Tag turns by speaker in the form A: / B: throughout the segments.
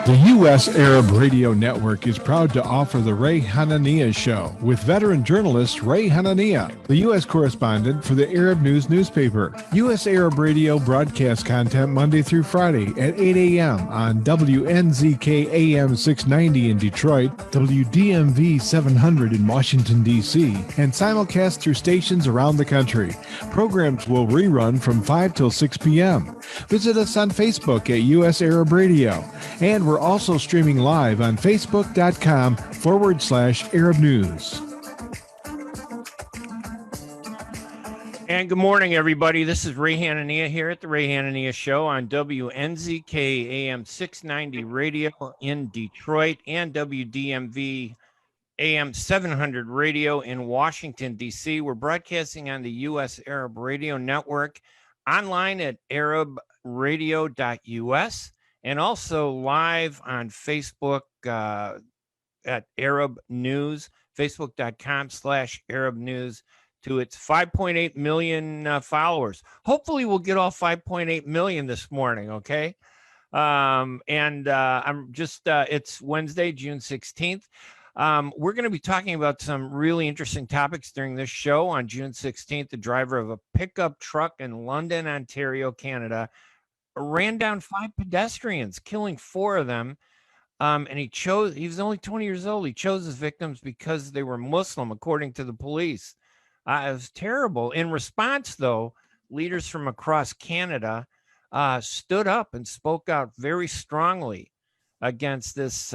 A: The U.S. Arab Radio Network is proud to offer the Ray Hanania Show with veteran journalist Ray Hanania, the U.S. correspondent for the Arab News newspaper. U.S. Arab Radio broadcasts content Monday through Friday at 8 a.m. on WNZK AM 690 in Detroit, WDMV 700 in Washington, D.C., and simulcast through stations around the country. Programs will rerun from 5 till 6 p.m. Visit us on Facebook at U.S. Arab Radio, and we're also streaming live on Facebook.com/Arab News.
B: And good morning, everybody. This is Ray Hanania here at the Ray Hanania Show on WNZK AM 690 Radio in Detroit and WDMV AM 700 Radio in Washington, D.C. We're broadcasting on the U.S. Arab Radio Network, online at arabradio.us, and also live on Facebook at Arab News, facebook.com/Arab News, to its 5.8 million followers. Hopefully we'll get all 5.8 million this morning, okay? I'm just, it's Wednesday, June 16th. We're going to be talking about some really interesting topics during this show. On June 16th, the driver of a pickup truck in London, Ontario, Canada, ran down 5 pedestrians, killing 4 of them. And he was only 20 years old. He chose his victims because they were Muslim, according to the police. It was terrible. In response, though, leaders from across Canada stood up and spoke out very strongly against this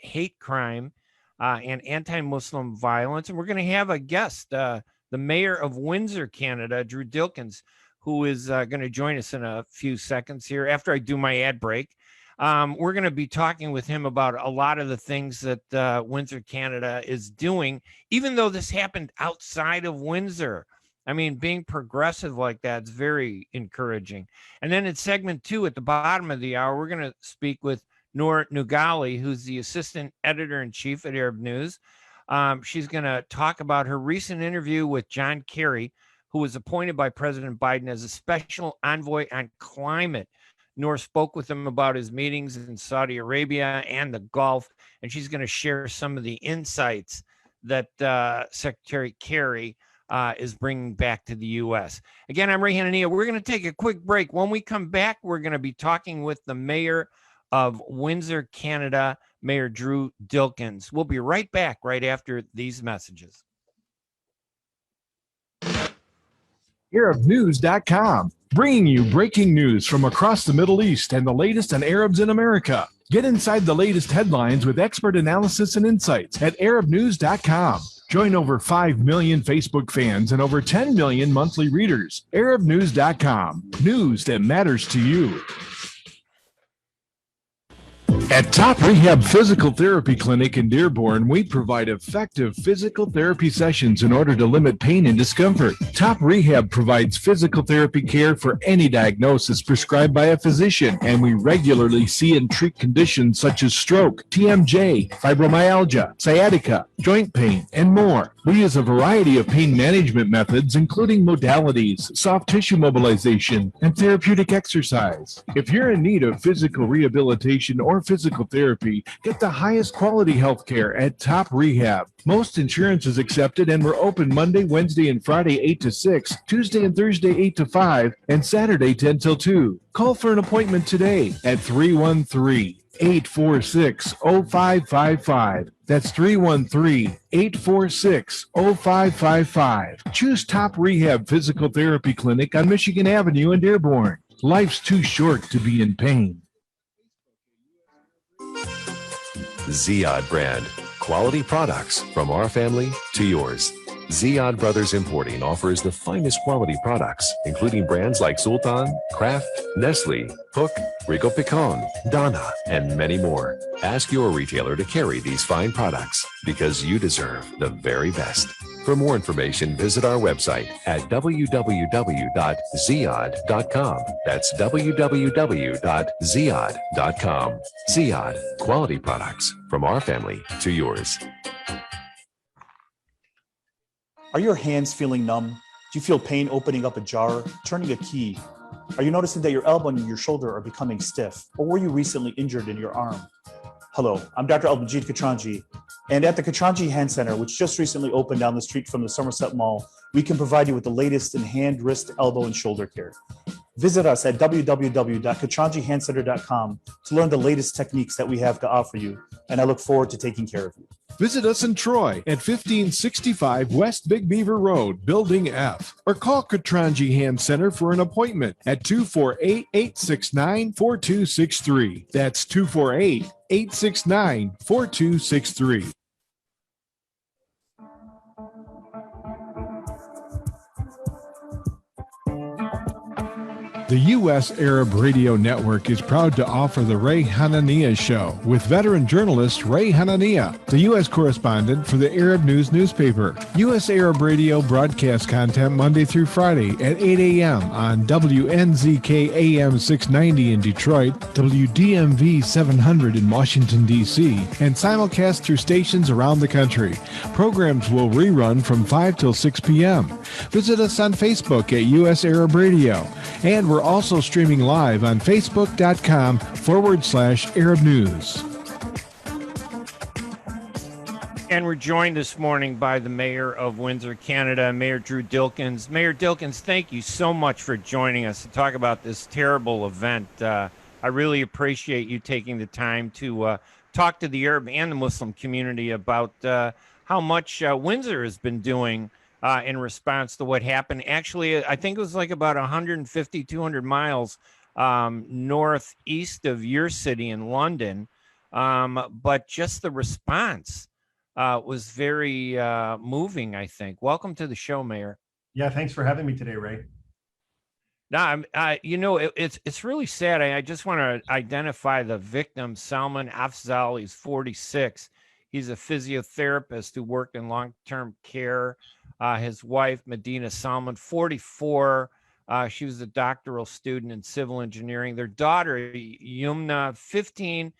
B: hate crime and anti-Muslim violence. And we're going to have a guest, the mayor of Windsor, Canada, Drew Dilkens, who is going to join us in a few seconds here after I do my ad break. We're going to be talking with him about a lot of the things that Windsor, Canada is doing, even though this happened outside of Windsor. I mean, being progressive like that is very encouraging. And then in segment 2 at the bottom of the hour, we're going to speak with Noor Nugali, who's the assistant editor-in-chief at Arab News. She's going to talk about her recent interview with John Kerry, who was appointed by President Biden as a special envoy on climate. Noor spoke with him about his meetings in Saudi Arabia and the Gulf, and she's going to share some of the insights that Secretary Kerry is bringing back to the U.S. Again, I'm Ray Hanania. We're going to take a quick break. When we come back, we're going to be talking with the mayor of Windsor, Canada, Mayor Drew Dilkens. We'll be right back right after these messages.
A: ArabNews.com, bringing you breaking news from across the Middle East and the latest on Arabs in America. Get inside the latest headlines with expert analysis and insights at ArabNews.com. Join over 5 million Facebook fans and over 10 million monthly readers. ArabNews.com, news that matters to you. At Top Rehab Physical Therapy Clinic in Dearborn, we provide effective physical therapy sessions in order to limit pain and discomfort. Top Rehab provides physical therapy care for any diagnosis prescribed by a physician, and we regularly see and treat conditions such as stroke, TMJ, fibromyalgia, sciatica, joint pain, and more. We use a variety of pain management methods, including modalities, soft tissue mobilization, and therapeutic exercise. If you're in need of physical rehabilitation or physical therapy, get the highest quality health care at Top Rehab. Most insurance is accepted, and we're open Monday, Wednesday, and Friday 8 to 6, Tuesday and Thursday 8 to 5, and Saturday 10 till 2. Call for an appointment today at 313-846-0555. That's 313-846-0555. Choose Top Rehab Physical Therapy Clinic on Michigan Avenue in Dearborn. Life's too short to be in pain.
C: Ziyad brand. Quality products from our family to yours. Ziyad Brothers Importing offers the finest quality products, including brands like Sultan, Kraft, Nestle, Hook, Rico Picon, Donna, and many more. Ask your retailer to carry these fine products because you deserve the very best. For more information, visit our website at www.ziyad.com. That's www.ziyad.com. Ziyad, quality products from our family to yours.
D: Are your hands feeling numb? Do you feel pain opening up a jar, turning a key, Are you noticing that your elbow and your shoulder are becoming stiff? Or were you recently injured in your arm? Hello, I'm Dr. Albajit Katranji, and at the Katranji Hand Center, which just recently opened down the street from the Somerset Mall, we can provide you with the latest in hand, wrist, elbow, and shoulder care. Visit us at www.katranjihandcenter.com to learn the latest techniques that we have to offer you, and I look forward to taking care of you.
A: Visit us in Troy at 1565 West Big Beaver Road, Building F, or call Katranji Hand Center for an appointment at 248-869-4263. That's 248-869-4263. The U.S. Arab Radio Network is proud to offer the Ray Hanania Show with veteran journalist Ray Hanania, the U.S. correspondent for the Arab News newspaper. U.S. Arab Radio broadcasts content Monday through Friday at 8 a.m. on WNZK AM 690 in Detroit, WDMV 700 in Washington, D.C., and simulcast through stations around the country. Programs will rerun from 5 till 6 p.m. Visit us on Facebook at U.S. Arab Radio, and we're also streaming live on facebook.com/Arab News.
B: And we're joined this morning by the Mayor of Windsor, Canada, Mayor Drew Dilkens. Mayor Dilkens, thank you so much for joining us to talk about this terrible event. I really appreciate you taking the time to talk to the Arab and the Muslim community about how much Windsor has been doing in response to what happened. Actually, I think it was like about 150, 200 miles northeast of your city in London. But just the response was very moving, I think. Welcome to the show, Mayor.
E: Yeah, thanks for having me today, Ray.
B: Now, it's really sad. I just want to identify the victim, Salman Afzal. He's 46. He's a physiotherapist who worked in long-term care. His wife, Medina Salman, 44. She was a doctoral student in civil engineering. Their daughter, Yumna, 15.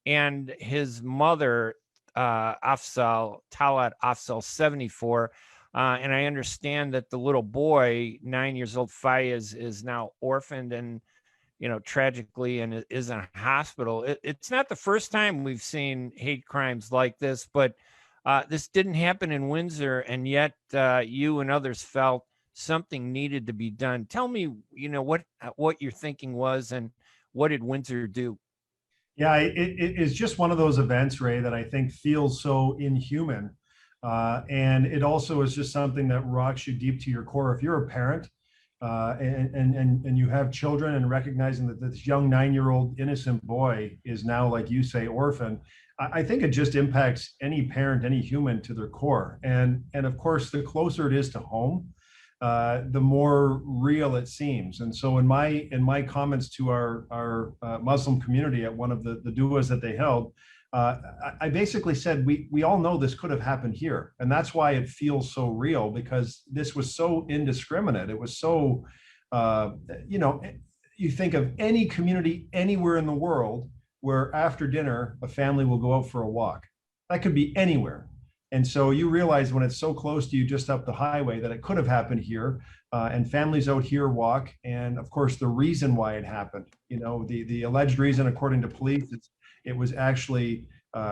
B: And his mother, Talat Afzal, 74. And I understand that the little boy, 9 years old, Fayez, is now orphaned and, tragically, and is in a hospital. It's not the first time we've seen hate crimes like this, but this didn't happen in Windsor, and yet you and others felt something needed to be done. Tell me, what your thinking was, and what did Windsor do?
E: Yeah, it is just one of those events, Ray, that I think feels so inhuman. And it also is just something that rocks you deep to your core. If you're a parent and you have children, and recognizing that this young 9-year-old innocent boy is now, like you say, orphaned, I think it just impacts any parent, any human, to their core. And of course, the closer it is to home, the more real it seems. And so in my comments to our Muslim community at one of the duas that they held, I basically said, we all know this could have happened here. And that's why it feels so real, because this was so indiscriminate. It was so, you think of any community anywhere in the world where after dinner, a family will go out for a walk. That could be anywhere. And so you realize when it's so close to you, just up the highway, that it could have happened here. And families out here walk. And of course, the reason why it happened, the alleged reason, according to police, it was actually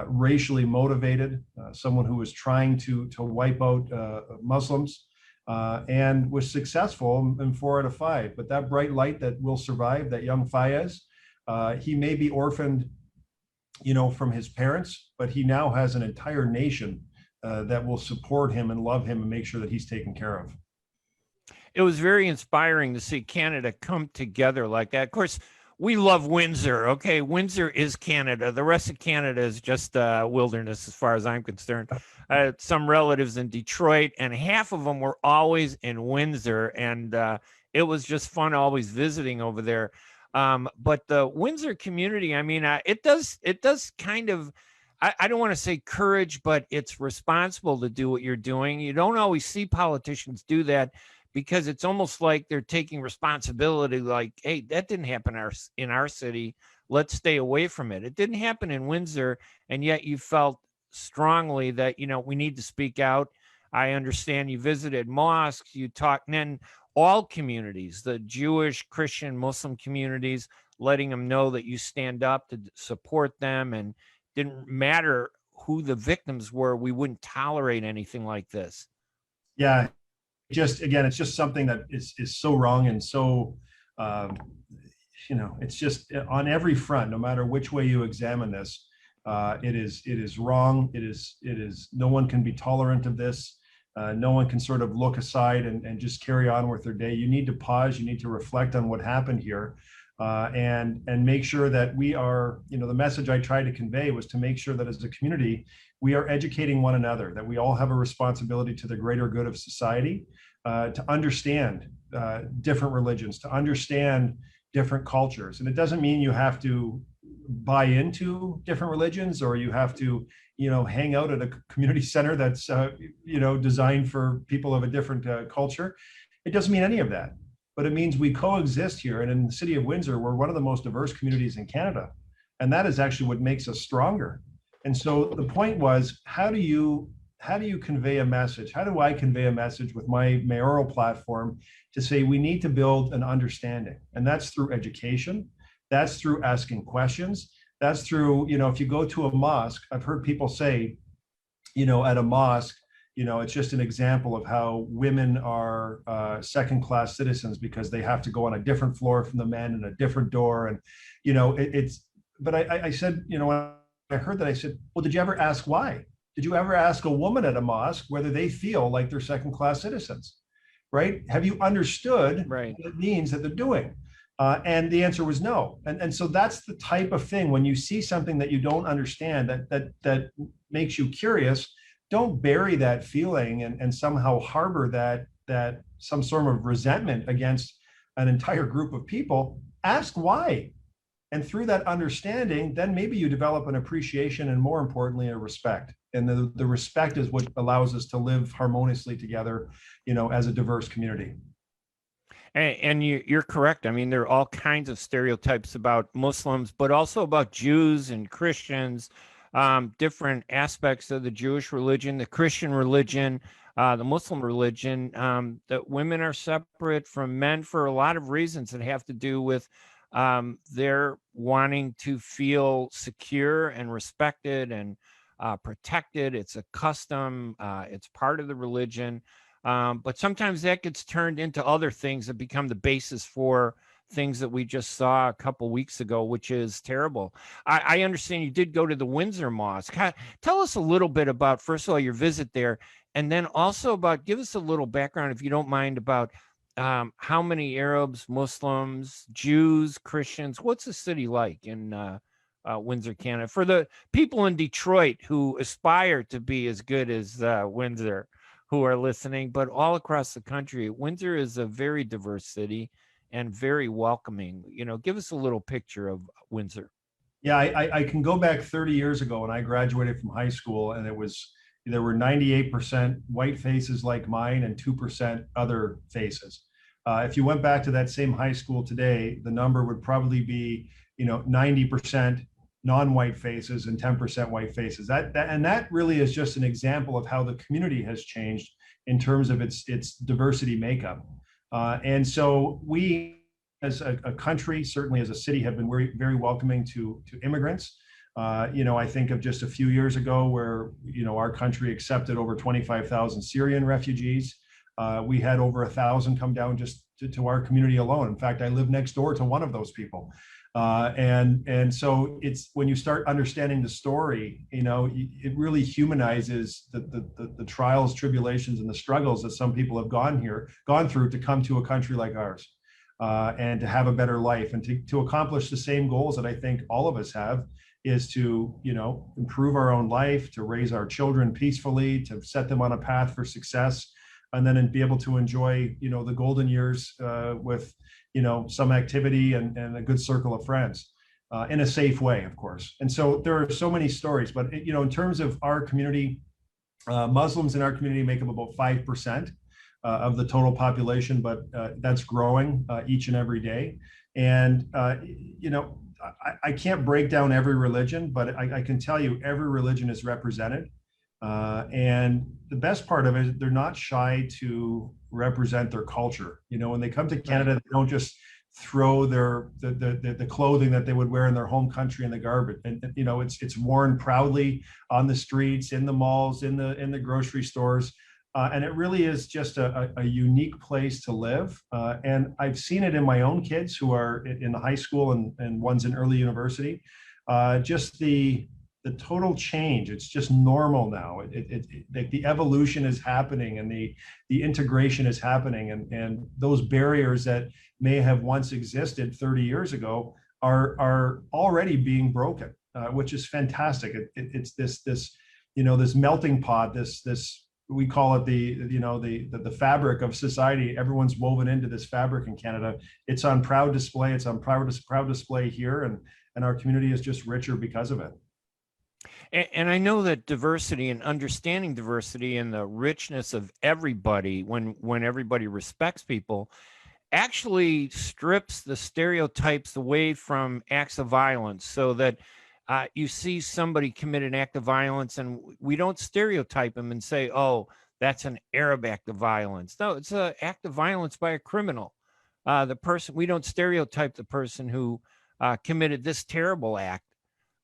E: racially motivated, someone who was trying to wipe out Muslims, and was successful in 4 out of 5. But that bright light that will survive, that young Fayez, he may be orphaned, from his parents, but he now has an entire nation that will support him and love him and make sure that he's taken care of.
B: It was very inspiring to see Canada come together like that. Of course, we love Windsor. Okay, Windsor is Canada. The rest of Canada is just wilderness, as far as I'm concerned. I had some relatives in Detroit, and half of them were always in Windsor, and it was just fun always visiting over there. But the Windsor community, I mean, it does kind of, I don't want to say courage, but it's responsible to do what you're doing. You don't always see politicians do that, because it's almost like they're taking responsibility, like, hey, that didn't happen in our city. Let's stay away from it. It didn't happen in Windsor, and yet you felt strongly that, we need to speak out. I understand you visited mosques, you talked, and then all communities, the Jewish, Christian, Muslim communities, letting them know that you stand up to support them, and didn't matter who the victims were, we wouldn't tolerate anything like this.
E: Yeah, just again, it's just something that is so wrong and so, um, it's just on every front, no matter which way you examine this, it is wrong. It is no one can be tolerant of this. No one can sort of look aside and just carry on with their day. You need to pause. You need to reflect on what happened here, and make sure that we are, the message I tried to convey was to make sure that as a community, we are educating one another, that we all have a responsibility to the greater good of society, to understand different religions, to understand different cultures. And it doesn't mean you have to buy into different religions, or you have to, hang out at a community center that's, designed for people of a different culture. It doesn't mean any of that, but it means we coexist here. And in the city of Windsor, we're one of the most diverse communities in Canada. And that is actually what makes us stronger. And so the point was, how do you convey a message? How do I convey a message with my mayoral platform to say we need to build an understanding? And that's through education. That's through asking questions. That's through, if you go to a mosque, I've heard people say, at a mosque, it's just an example of how women are second-class citizens because they have to go on a different floor from the men and a different door. And, but I said, when I heard that, I said, well, did you ever ask why? Did you ever ask a woman at a mosque whether they feel like they're second-class citizens, right? Have you understood what it means that they're doing? And the answer was no. And so that's the type of thing, when you see something that you don't understand, that makes you curious, don't bury that feeling and somehow harbor that some sort of resentment against an entire group of people. Ask why. And through that understanding, then maybe you develop an appreciation and, more importantly, a respect. And the respect is what allows us to live harmoniously together, as a diverse community.
B: And you're correct. I mean, there are all kinds of stereotypes about Muslims, but also about Jews and Christians, different aspects of the Jewish religion, the Christian religion, the Muslim religion, that women are separate from men for a lot of reasons that have to do with their wanting to feel secure and respected and protected. It's a custom. It's part of the religion. But sometimes that gets turned into other things that become the basis for things that we just saw a couple weeks ago, which is terrible. I understand you did go to the Windsor Mosque. Tell us a little bit about, first of all, your visit there, and then also give us a little background, if you don't mind, about how many Arabs, Muslims, Jews, Christians, what's the city like in Windsor, Canada, for the people in Detroit who aspire to be as good as Windsor, who are listening, but all across the country. Windsor is a very diverse city and very welcoming. Give us a little picture of Windsor.
E: Yeah, I can go back 30 years ago when I graduated from high school, and there were 98% white faces like mine and 2% other faces. If you went back to that same high school today, the number would probably be, 90% non-white faces and 10% white faces. That really is just an example of how the community has changed in terms of its diversity makeup. And so we, as a country, certainly as a city, have been very, very welcoming to immigrants. I think of just a few years ago where, our country accepted over 25,000 Syrian refugees. We had over 1,000 come down just to our community alone. In fact, I live next door to one of those people. And so it's when you start understanding the story, it really humanizes the trials, tribulations, and the struggles that some people have gone through to come to a country like ours, and to have a better life and to accomplish the same goals that I think all of us have, is to, improve our own life, to raise our children peacefully, to set them on a path for success, and then be able to enjoy, the golden years with, some activity and a good circle of friends, in a safe way, of course. And so there are so many stories, but, in terms of our community, Muslims in our community make up about 5% of the total population, but that's growing each and every day. And, I can't break down every religion, but I can tell you every religion is represented. And the best part of it, they're not shy to represent their culture. When they come to Canada, they don't just throw the clothing that they would wear in their home country in the garbage. And it's worn proudly on the streets, in the malls, in the grocery stores. And it really is just a unique place to live. And I've seen it in my own kids who are in the high school and one's in early university. Just the total change. It's just normal now. The evolution is happening, and the integration is happening, and those barriers that may have once existed 30 years ago are already being broken, which is fantastic. It's this melting pot. This we call it the fabric of society. Everyone's woven into this fabric in Canada. It's on proud display. It's on proud display here, and our community is just richer because of it.
B: And I know that diversity and understanding diversity and the richness of everybody, when everybody respects people, actually strips the stereotypes away from acts of violence, so that you see somebody commit an act of violence and we don't stereotype them and say, oh, that's an Arab act of violence. No, it's an act of violence by a criminal. We don't stereotype the person who committed this terrible act.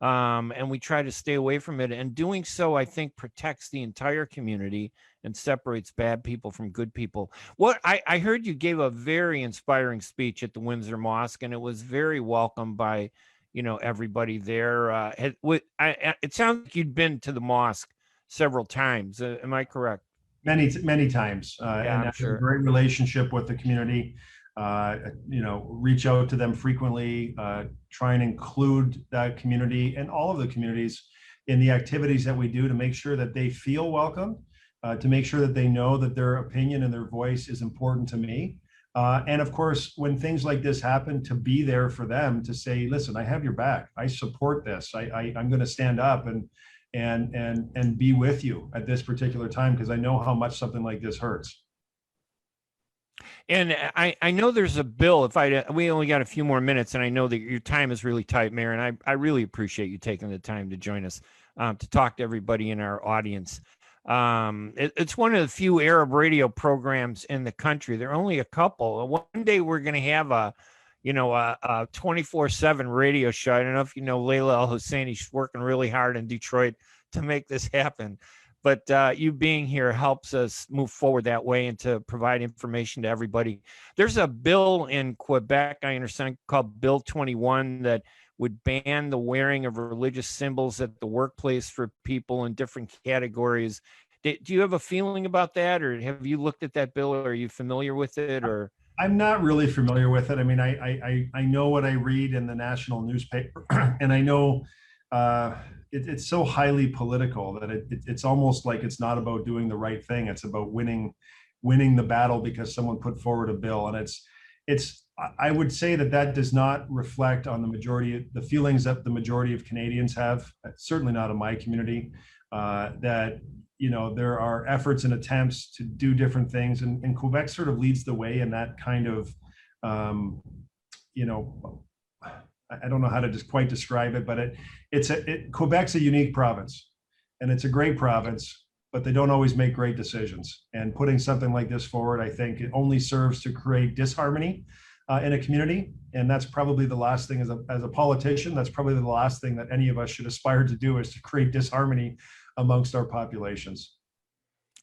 B: And we try to stay away from it. And doing so, I think, protects the entire community and separates bad people from good people. What I heard you gave a very inspiring speech at the Windsor Mosque, and it was very welcomed by, everybody there. It sounds like you'd been to the mosque several times. Am I correct?
E: Many times.
B: Yeah,
E: and
B: I'm
E: I have
B: sure.
E: a great relationship with the community. Reach out to them frequently, try and include that community and all of the communities in the activities that we do to make sure that they feel welcome, to make sure that they know that their opinion and their voice is important to me. And of course, when things like this happen, to be there for them, to say, listen, I have your back. I support this. I'm going to stand up and be with you at this particular time, because I know how much something like this hurts.
B: And I know there's a bill. We only got a few more minutes, and I know that your time is really tight, Mayor, and I really appreciate you taking the time to join us to talk to everybody in our audience. It's one of the few Arab radio programs in the country. There are only a couple. One day we're going to have a 24/7 radio show. I don't know if you know Layla Al Husseini. She's working really hard in Detroit to make this happen. But you being here helps us move forward that way and to provide information to everybody. There's a bill in Quebec, I understand, called Bill 21 that would ban the wearing of religious symbols at the workplace for people in different categories. Do you have a feeling about that, or have you looked at that bill, or are you familiar with it? Or
E: I'm not really familiar with it. I mean, I know what I read in the national newspaper, and I know it's so highly political that it's almost like it's not about doing the right thing. It's about winning the battle because someone put forward a bill, and I would say that does not reflect on the feelings that the majority of Canadians have. Certainly not in my community. That there are efforts and attempts to do different things, and Quebec sort of leads the way in that kind of I don't know how to just quite describe it, but Quebec's a unique province, and it's a great province, but they don't always make great decisions. And putting something like this forward, I think it only serves to create disharmony in a community. And that's probably the last thing as a politician, that's probably the last thing that any of us should aspire to do, is to create disharmony amongst our populations.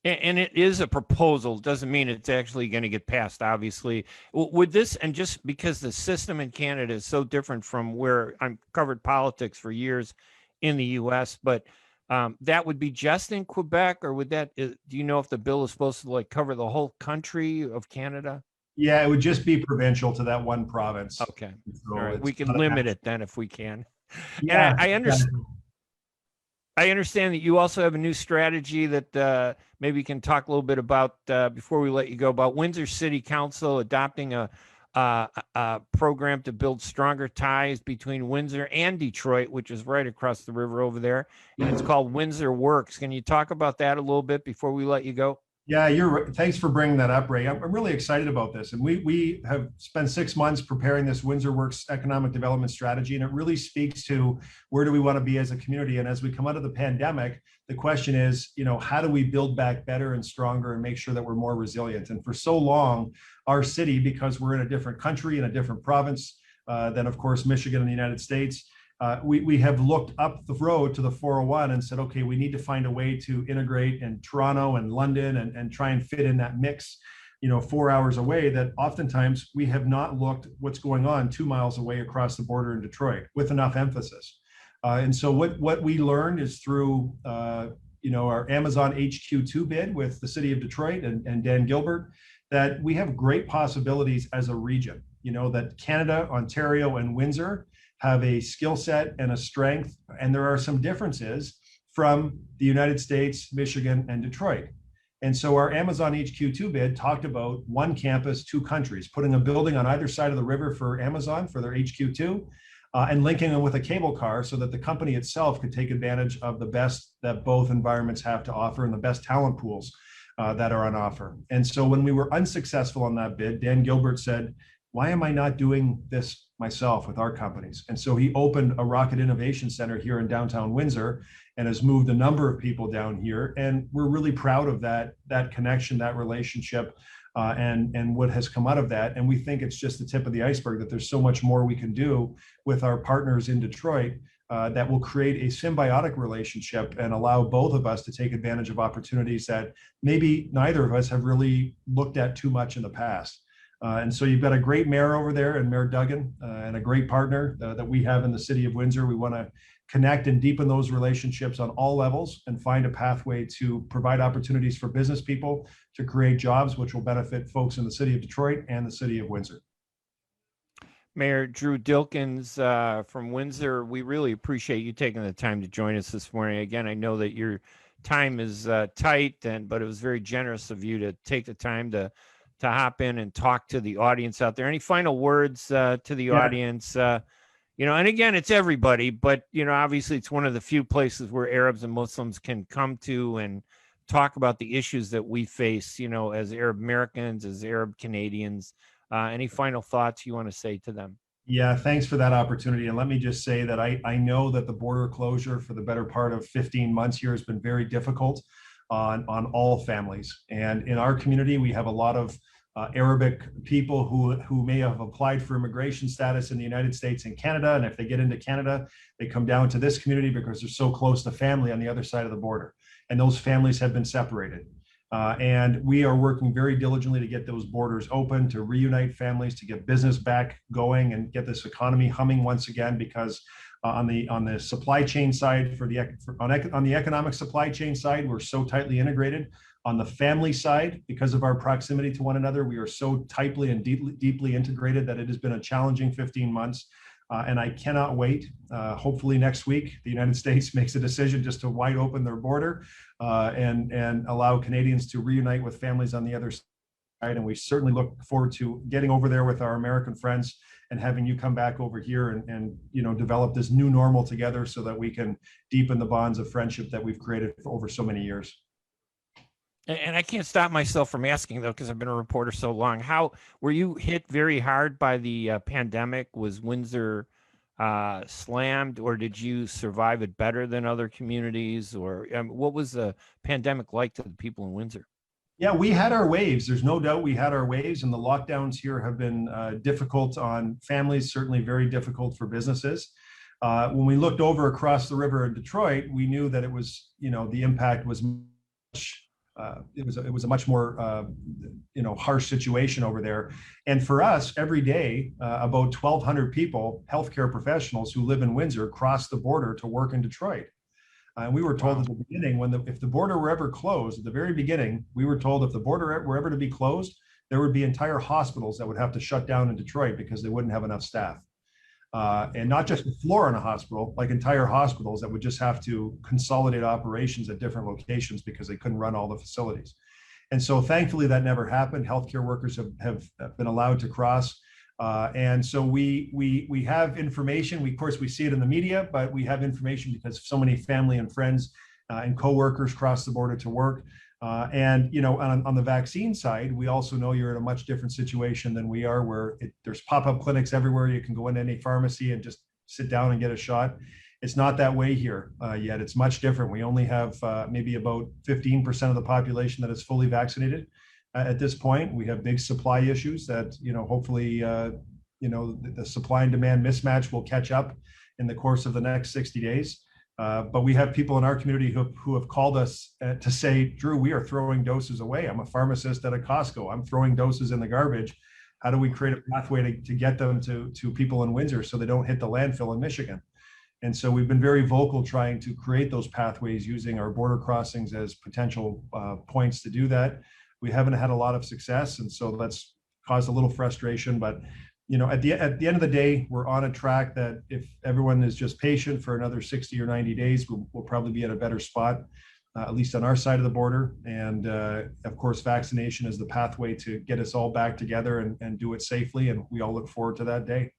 B: And it is a proposal, doesn't mean it's actually going to get passed, obviously. Would this, and just because the system in Canada is so different from where I've covered politics for years in the US, but that would be just in Quebec, or do you know if the bill is supposed to cover the whole country of Canada?
E: Yeah, it would just be provincial to that one province.
B: Okay.
E: So
B: all right. We can limit it then if we can.
E: Yeah,
B: and I understand. I understand that you also have a new strategy that maybe you can talk a little bit about before we let you go, about Windsor City Council adopting a program to build stronger ties between Windsor and Detroit, which is right across the river over there. And it's called Windsor Works. Can you talk about that a little bit before we let you go?
E: Yeah, you're right. Thanks for bringing that up, Ray. I'm really excited about this. And we have spent 6 months preparing this Windsor Works economic development strategy, and it really speaks to where do we want to be as a community. And as we come out of the pandemic, the question is, how do we build back better and stronger and make sure that we're more resilient? And for so long, our city, because we're in a different country, in a different province than, of course, Michigan and the United States, we have looked up the road to the 401 and said, okay, we need to find a way to integrate in Toronto and London and try and fit in that mix, 4 hours away, that oftentimes we have not looked what's going on 2 miles away across the border in Detroit with enough emphasis. And so what we learned is through, our Amazon HQ2 bid with the city of Detroit and Dan Gilbert, that we have great possibilities as a region, that Canada, Ontario, and Windsor have a skill set and a strength, and there are some differences from the United States, Michigan, and Detroit. And so our Amazon HQ2 bid talked about one campus, two countries, putting a building on either side of the river for Amazon for their HQ2, and linking them with a cable car so that the company itself could take advantage of the best that both environments have to offer and the best talent pools that are on offer. And so when we were unsuccessful on that bid, Dan Gilbert said, why am I not doing this myself with our companies? And so he opened a Rocket Innovation Center here in downtown Windsor and has moved a number of people down here. And we're really proud of that connection, that relationship, and what has come out of that. And we think it's just the tip of the iceberg, that there's so much more we can do with our partners in Detroit that will create a symbiotic relationship and allow both of us to take advantage of opportunities that maybe neither of us have really looked at too much in the past. And so you've got a great mayor over there, and Mayor Duggan, and a great partner that we have in the city of Windsor. We want to connect and deepen those relationships on all levels and find a pathway to provide opportunities for business people to create jobs, which will benefit folks in the city of Detroit and the city of Windsor.
B: Mayor Drew Dilkens from Windsor, we really appreciate you taking the time to join us this morning. Again, I know that your time is tight, but it was very generous of you to take the time to hop in and talk to the audience out there. Any final words to the audience? And again, it's everybody, but, obviously it's one of the few places where Arabs and Muslims can come to and talk about the issues that we face, as Arab Americans, as Arab Canadians. Any final thoughts you want to say to them?
E: Yeah, thanks for that opportunity. And let me just say that I know that the border closure for the better part of 15 months here has been very difficult on all families. And in our community, we have a lot of Arabic people who may have applied for immigration status in the United States and Canada. And if they get into Canada, they come down to this community because they're so close to family on the other side of the border. And those families have been separated. And we are working very diligently to get those borders open, to reunite families, to get business back going and get this economy humming once again, because on the supply chain side, on the economic supply chain side, we're so tightly integrated. On the family side, because of our proximity to one another, we are so tightly and deeply integrated that it has been a challenging 15 months. And I cannot wait. Hopefully next week, the United States makes a decision just to wide open their border and allow Canadians to reunite with families on the other side. And we certainly look forward to getting over there with our American friends and having you come back over here and develop this new normal together so that we can deepen the bonds of friendship that we've created for over so many years.
B: And I can't stop myself from asking, though, because I've been a reporter so long. How were you hit very hard by the pandemic? Was Windsor slammed, or did you survive it better than other communities? Or what was the pandemic like to the people in Windsor?
E: Yeah, we had our waves. There's no doubt we had our waves, and the lockdowns here have been difficult on families, certainly very difficult for businesses. When we looked over across the river in Detroit, we knew that it was, the impact was much. It was a much more harsh situation over there. And for us, every day, about 1,200 people, healthcare professionals who live in Windsor, cross the border to work in Detroit. And we were told at the beginning, if the border were ever closed, at the very beginning, we were told if the border were ever to be closed, there would be entire hospitals that would have to shut down in Detroit because they wouldn't have enough staff. And not just the floor in a hospital, like entire hospitals that would just have to consolidate operations at different locations because they couldn't run all the facilities. And so thankfully that never happened. Healthcare workers have been allowed to cross. And so we have information. Of course, we see it in the media, but we have information because so many family and friends and coworkers cross the border to work. And on the vaccine side, we also know you're in a much different situation than we are, where there's pop-up clinics everywhere. You can go into any pharmacy and just sit down and get a shot. It's not that way here yet. It's much different. We only have maybe about 15% of the population that is fully vaccinated at this point. We have big supply issues that, hopefully, the supply and demand mismatch will catch up in the course of the next 60 days. But we have people in our community who have called us to say, Drew, we are throwing doses away. I'm a pharmacist at a Costco. I'm throwing doses in the garbage. How do we create a pathway to get them to people in Windsor so they don't hit the landfill in Michigan? And so we've been very vocal trying to create those pathways using our border crossings as potential points to do that. We haven't had a lot of success, and so that's caused a little frustration. But at the end of the day, we're on a track that if everyone is just patient for another 60 or 90 days, we'll probably be at a better spot, at least on our side of the border. And of course, vaccination is the pathway to get us all back together and do it safely. And we all look forward to that day.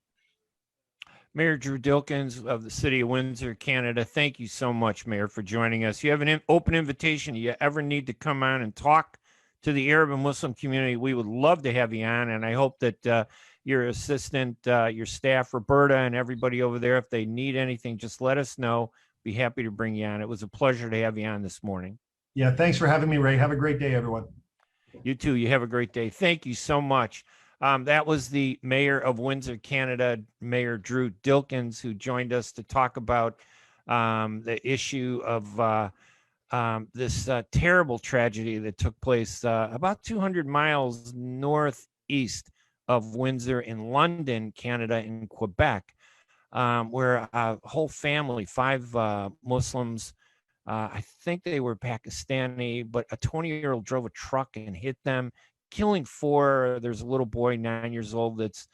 B: Mayor Drew Dilkens of the City of Windsor, Canada. Thank you so much, Mayor, for joining us. You have an open invitation. If you ever need to come on and talk to the Arab and Muslim community, we would love to have you on. And I hope that your assistant, your staff, Roberta, and everybody over there, if they need anything, just let us know. Be happy to bring you on. It was a pleasure to have you on this morning.
E: Yeah, thanks for having me, Ray. Have a great day, everyone.
B: You too. You have a great day. Thank you so much. That was the Mayor of Windsor, Canada, Mayor Drew Dilkens, who joined us to talk about the issue of this terrible tragedy that took place about 200 miles northeast of Windsor in London, Canada, in Quebec, where a whole family, 5 Muslims, I think they were Pakistani, but a 20-year-old drove a truck and hit them, killing 4. There's a little boy, 9 years old, that's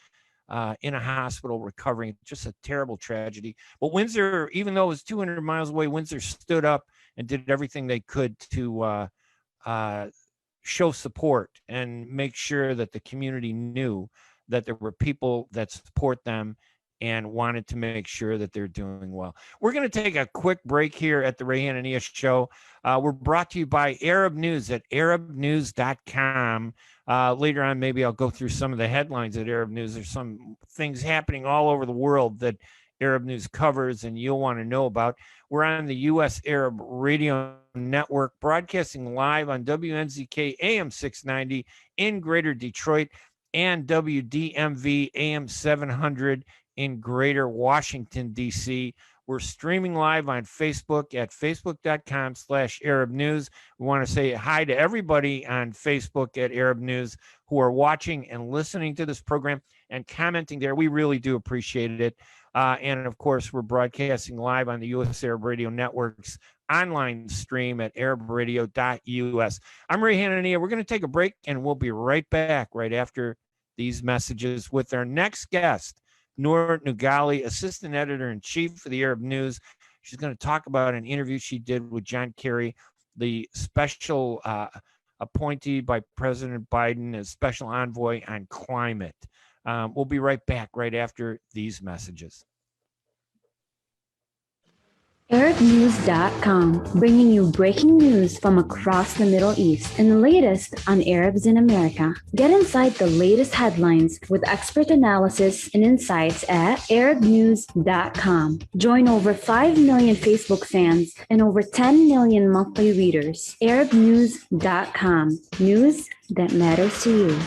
B: in a hospital recovering. Just a terrible tragedy. But Windsor, even though it was 200 miles away, Windsor stood up and did everything they could to show support and make sure that the community knew that there were people that support them and wanted to make sure that they're doing well. We're going to take a quick break here at the Ray Hanania Show. We're brought to you by Arab News at arabnews.com. Later on, maybe I'll go through some of the headlines at Arab News. There's some things happening all over the world that Arab News covers and you'll want to know about. We're on the U.S. Arab Radio Network, broadcasting live on WNZK AM 690 in Greater Detroit and WDMV AM 700 in Greater Washington, D.C. We're streaming live on Facebook at facebook.com/Arab News. We want to say hi to everybody on Facebook at Arab News who are watching and listening to this program and commenting there. We really do appreciate it. And of course, we're broadcasting live on the U.S. Arab Radio Network's online stream at arabradio.us. I'm Ray Hanania. We're going to take a break and we'll be right back right after these messages with our next guest, Noor Nugali, Assistant Editor-in-Chief for the Arab News. She's going to talk about an interview she did with John Kerry, the special appointee by President Biden as Special Envoy on climate. We'll be right back right after these messages.
F: ArabNews.com, bringing you breaking news from across the Middle East and the latest on Arabs in America. Get inside the latest headlines with expert analysis and insights at ArabNews.com. Join over 5 million Facebook fans and over 10 million monthly readers. ArabNews.com, news that matters to you.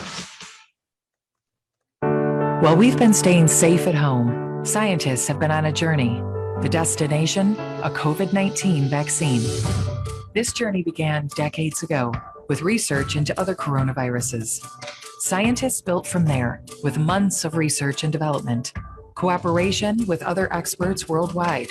G: While we've been staying safe at home, scientists have been on a journey. The destination, a COVID-19 vaccine. This journey began decades ago with research into other coronaviruses. Scientists built from there with months of research and development, cooperation with other experts worldwide,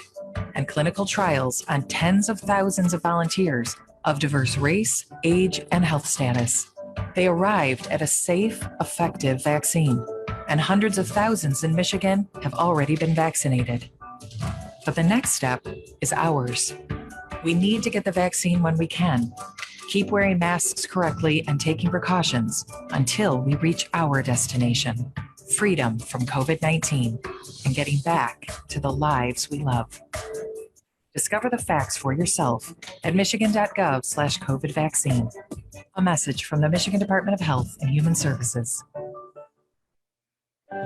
G: and clinical trials on tens of thousands of volunteers of diverse race, age, and health status. They arrived at a safe, effective vaccine, and hundreds of thousands in Michigan have already been vaccinated. But the next step is ours. We need to get the vaccine when we can. Keep wearing masks correctly and taking precautions until we reach our destination, freedom from COVID-19 and getting back to the lives we love. Discover the facts for yourself at michigan.gov/COVID vaccine. A message from the Michigan Department of Health and Human Services.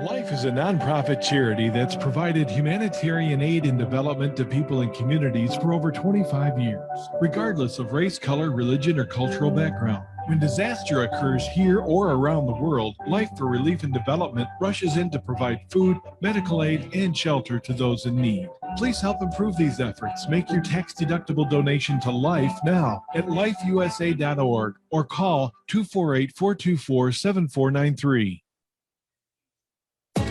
A: Life is a nonprofit charity that's provided humanitarian aid and development to people and communities for over 25 years, regardless of race, color, religion, or cultural background. When disaster occurs here or around the world, Life for Relief and Development rushes in to provide food, medical aid, and shelter to those in need. Please help improve these efforts. Make your tax-deductible donation to Life now at lifeusa.org or call 248-424-7493.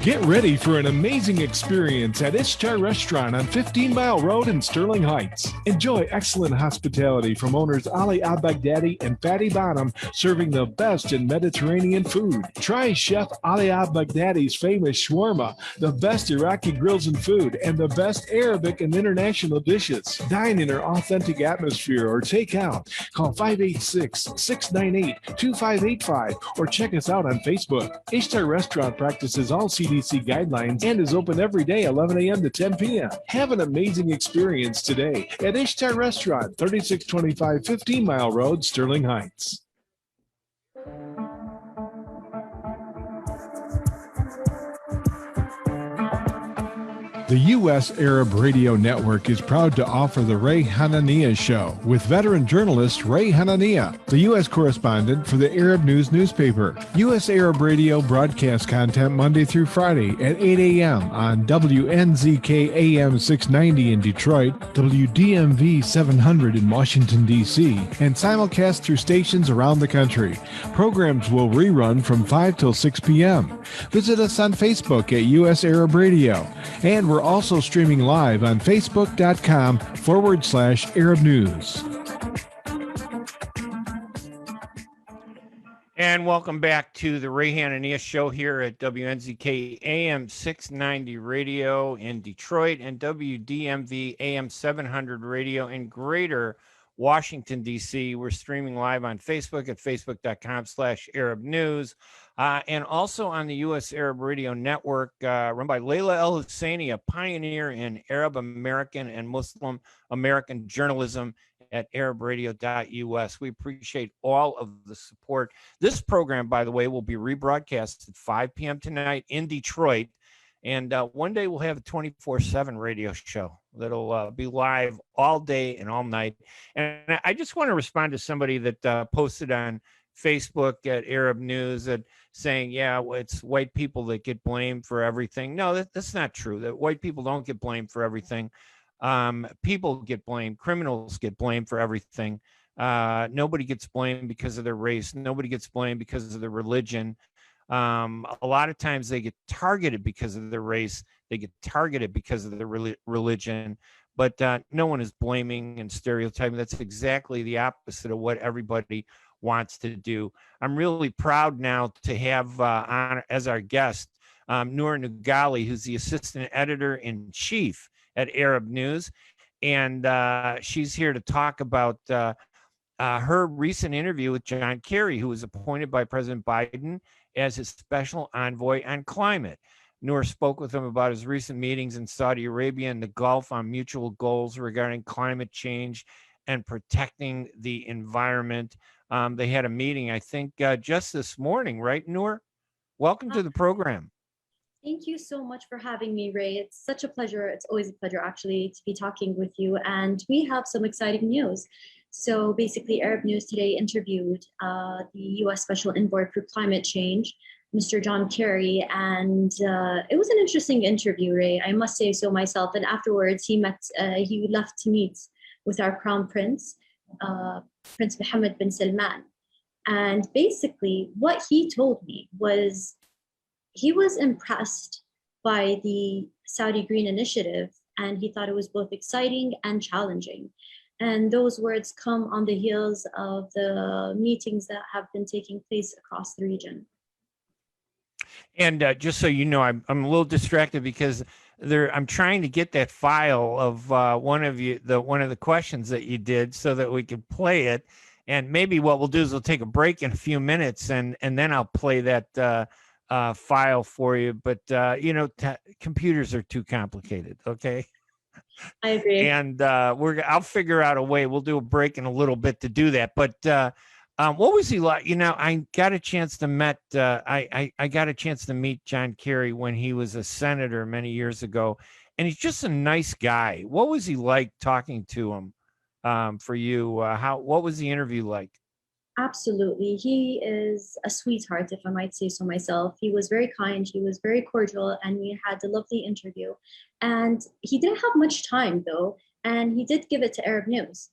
A: Get ready for an amazing experience at Ishtar Restaurant on 15 Mile Road in Sterling Heights. Enjoy excellent hospitality from owners Ali Al-Baghdadi and Fatty Bonham, serving the best in Mediterranean food. Try Chef Ali Al-Baghdadi's famous shawarma, the best Iraqi grills and food, and the best Arabic and international dishes. Dine in her authentic atmosphere or take out. Call 586-698-2585 or check us out on Facebook. Ishtar Restaurant practices all CDC guidelines and is open every day 11 a.m. to 10 p.m. Have an amazing experience today at Ishtar Restaurant, 3625 15 Mile Road, Sterling Heights. The U.S. Arab Radio Network is proud to offer the Ray Hanania Show with veteran journalist Ray Hanania, the U.S. correspondent for the Arab News newspaper. U.S. Arab Radio broadcasts content Monday through Friday at 8 a.m. on WNZK AM 690 in Detroit, WDMV 700 in Washington, D.C., and simulcast through stations around the country. Programs will rerun from 5 till 6 p.m. Visit us on Facebook at U.S. Arab Radio, and we're also streaming live on facebook.com/Arab News.
B: And welcome back to the Ray Hanania Show here at WNZK AM 690 Radio in Detroit and WDMV AM 700 Radio in Greater Washington, D.C. We're streaming live on Facebook at facebook.com/Arab News. And also on the U.S. Arab Radio Network, run by Layla El Husseini, a pioneer in Arab American and Muslim American journalism at arabradio.us. We appreciate all of the support. This program, by the way, will be rebroadcast at 5 p.m. tonight in Detroit. And one day we'll have a 24/7 radio show that'll be live all day and all night. And I just want to respond to somebody that posted on Facebook at Arab News that saying, yeah, well, it's white people that get blamed for everything. No, that's not true. That white people don't get blamed for everything. People get blamed. Criminals get blamed for everything. Nobody gets blamed because of their race. Nobody gets blamed because of their religion. A lot of times they get targeted because of their race. They get targeted because of their religion. But no one is blaming and stereotyping. That's exactly the opposite of what everybody wants to do. I'm really proud now to have on as our guest Noor Nugali, who's the assistant editor-in-chief at Arab News, and she's here to talk about her recent interview with John Kerry, who was appointed by President Biden as his special envoy on climate. Noor spoke with him about his recent meetings in Saudi Arabia and the Gulf on mutual goals regarding climate change and protecting the environment. They had a meeting, I think, just this morning, right, Noor? Welcome to the program.
H: Thank you so much for having me, Ray. It's such a pleasure. It's always a pleasure, actually, to be talking with you. And we have some exciting news. So basically, Arab News today interviewed the U.S. Special Envoy for Climate Change, Mr. John Kerry. And it was an interesting interview, Ray. I must say so myself. And afterwards, he left to meet with our Crown Prince, Prince Mohammed bin Salman. And basically, what he told me was he was impressed by the Saudi Green Initiative, and he thought it was both exciting and challenging. And those words come on the heels of the meetings that have been taking place across the region.
B: And just so you know, I'm a little distracted because I'm trying to get that file of one of the questions that you did so that we can play it. And maybe what we'll do is we'll take a break in a few minutes, and then I'll play that file for you. But computers are too complicated. Okay.
H: I agree.
B: And I'll figure out a way. We'll do a break in a little bit to do that. But what was he like? You know, I got a chance to meet John Kerry when he was a senator many years ago, and he's just a nice guy. What was he like talking to him? For you, what was the interview like?
H: Absolutely. He is a sweetheart, if I might say so myself. He was very kind, he was very cordial, and we had a lovely interview. And he didn't have much time though, and he did give it to Arab News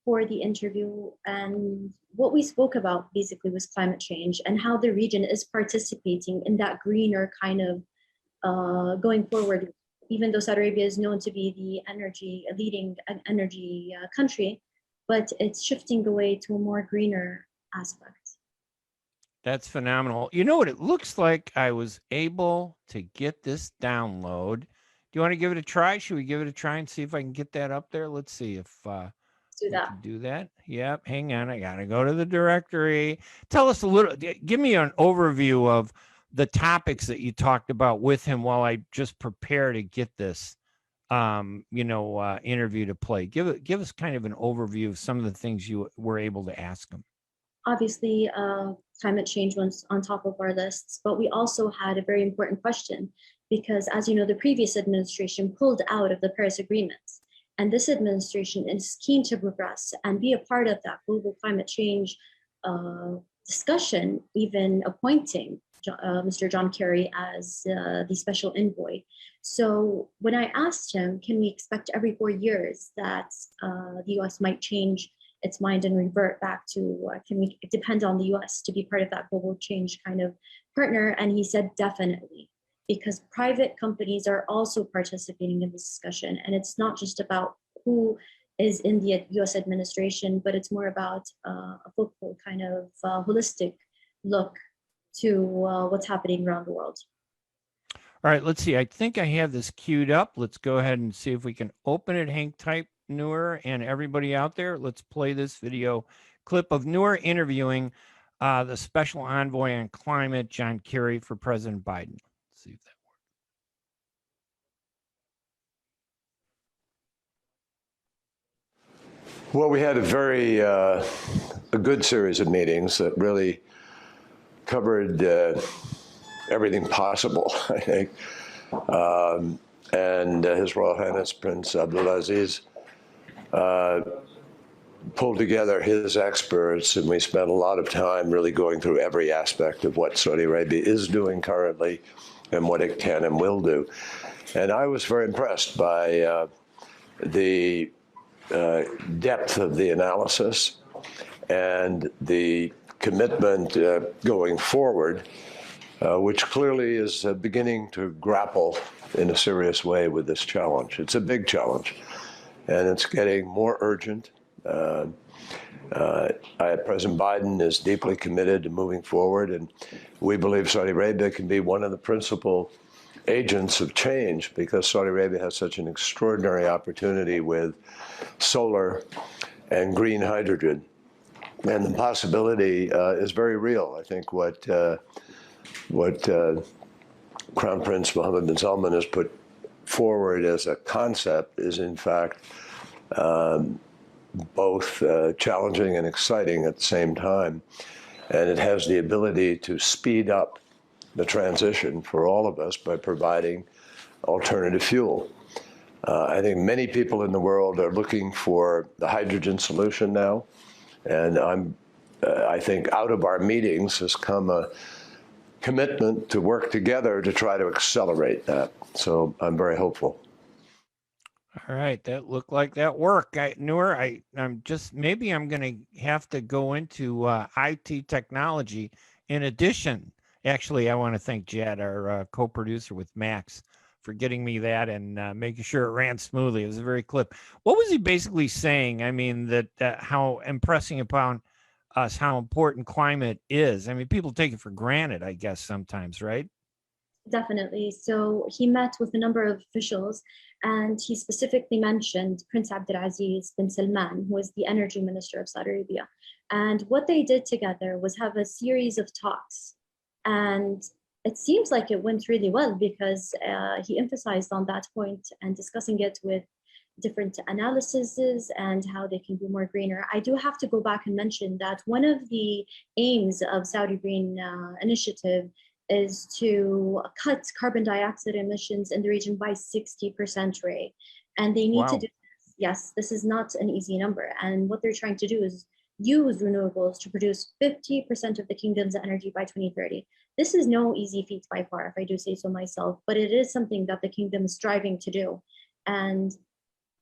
H: for the interview. And what we spoke about basically was climate change and how the region is participating in that greener kind of going forward. Even though Saudi Arabia is known to be the leading energy country, but it's shifting away to a more greener aspect.
B: That's phenomenal. You know what? It looks like I was able to get this download. Do you want to give it a try? Should we give it a try and see if I can get that up there? Let's see if
H: Let's do that.
B: can do that. Yep. Hang on. I got to go to the directory. Tell us a little, give me an overview of the topics that you talked about with him while I just prepare to get this interview to play. Give us kind of an overview of some of the things you were able to ask him.
H: Obviously, climate change was on top of our lists, but we also had a very important question because, as you know, the previous administration pulled out of the Paris Agreements, and this administration is keen to progress and be a part of that global climate change discussion, even appointing Mr. John Kerry as the Special Envoy. So when I asked him, can we expect every 4 years that the US might change its mind and revert back to, can we depend on the US to be part of that global change kind of partner? And he said, definitely, because private companies are also participating in this discussion. And it's not just about who is in the US administration, but it's more about a focal kind of holistic look to what's happening around the world.
B: All right, let's see. I think I have this queued up. Let's go ahead and see if we can open it. Hang tight, Noor, and everybody out there. Let's play this video clip of Noor interviewing the Special Envoy on Climate, John Kerry, for President Biden. Let's see if that works.
I: Well, we had a good series of meetings that really covered everything possible, I think. And His Royal Highness Prince Abdulaziz pulled together his experts, and we spent a lot of time really going through every aspect of what Saudi Arabia is doing currently and what it can and will do. And I was very impressed by the depth of the analysis and the commitment going forward, which clearly is beginning to grapple in a serious way with this challenge. It's a big challenge, and it's getting more urgent. President Biden is deeply committed to moving forward, and we believe Saudi Arabia can be one of the principal agents of change because Saudi Arabia has such an extraordinary opportunity with solar and green hydrogen. And the possibility is very real. I think what Crown Prince Mohammed bin Salman has put forward as a concept is in fact both challenging and exciting at the same time. And it has the ability to speed up the transition for all of us by providing alternative fuel. I think many people in the world are looking for the hydrogen solution now. And I think out of our meetings has come a commitment to work together to try to accelerate that. So I'm very hopeful.
B: All right, that looked like that work. Noor, I'm just, maybe I'm going to have to go into IT technology. In addition, actually, I want to thank Jad, our co-producer with Max, for getting me that and making sure it ran smoothly. It was a very clip. What was he basically saying? I mean, that how impressing upon us how important climate is. I mean, people take it for granted, I guess, sometimes, right?
H: Definitely. So he met with a number of officials, and he specifically mentioned Prince Abdulaziz bin Salman, who is the energy minister of Saudi Arabia. And what they did together was have a series of talks. And it seems like it went really well because he emphasized on that point and discussing it with different analyses and how they can be more greener. I do have to go back and mention that one of the aims of Saudi Green Initiative is to cut carbon dioxide emissions in the region by 60%, Ray. And they need to do this. Yes, this is not an easy number. And what they're trying to do is use renewables to produce 50% of the kingdom's energy by 2030. This is no easy feat by far, if I do say so myself, but it is something that the kingdom is striving to do. And